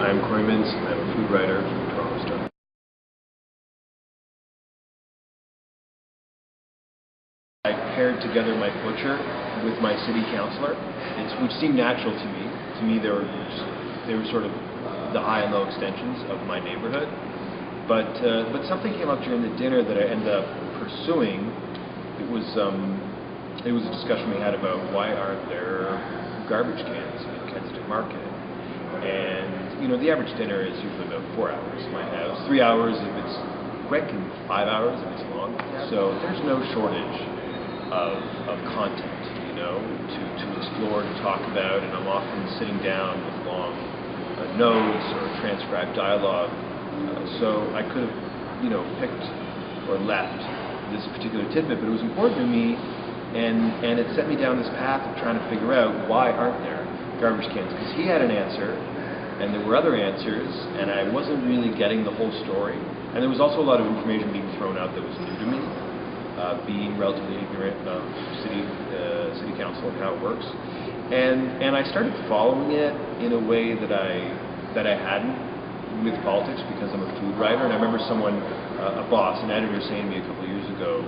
I'm Mintz. I'm a food writer for the Toronto Star. I paired together my butcher with my city councillor, which seemed natural to me. To me, they were sort of the high and low extensions of my neighborhood. But something came up during the dinner that I ended up pursuing. It was a discussion we had about why aren't there garbage cans in Kensington Market. And, you know, the average dinner is usually about 4 hours in my house. 3 hours if it's quick and 5 hours if it's long. So there's no shortage of content, you know, to explore, to talk about. And I'm often sitting down with long notes or transcribed dialogue. So I could have, you know, picked or left this particular tidbit, but it was important to me, and it set me down this path of trying to figure out why aren't there garbage cans, because he had an answer, and there were other answers, and I wasn't really getting the whole story. And there was also a lot of information being thrown out that was new to me, being relatively ignorant of city council and how it works. And I started following it in a way that I hadn't with politics, because I'm a food writer. And I remember someone, a boss, an editor, saying to me a couple of years ago,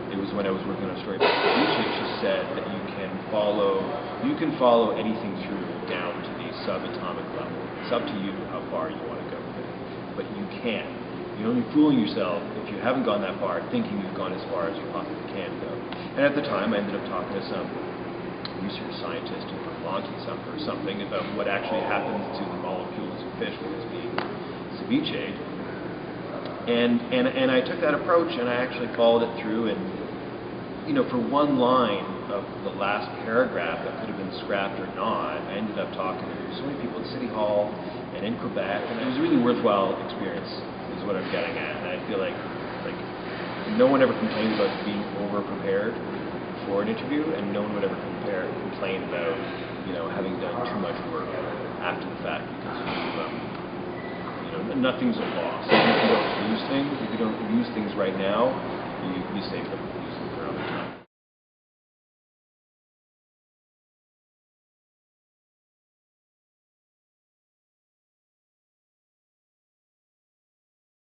it was when I was working on a story about ceviche, she said that you can follow anything through down to the subatomic level. It's up to you how far you want to go with it, but you can. You're only fooling yourself if you haven't gone that far, thinking you've gone as far as you possibly can go. And at the time, I ended up talking to some research scientist in Vermont or something about what actually happens to the molecules of fish when it's being ceviche'd. And I took that approach, and I actually followed it through. And, you know, for one line of the last paragraph that could have been scrapped or not, I ended up talking to so many people at City Hall and in Quebec, and it was a really worthwhile experience, is what I'm getting at. And I feel like no one ever complains about being over-prepared for an interview, and no one would ever complain about, you know, having done too much work after the fact, because you know, nothing's a loss. If you don't use things right now, you save them.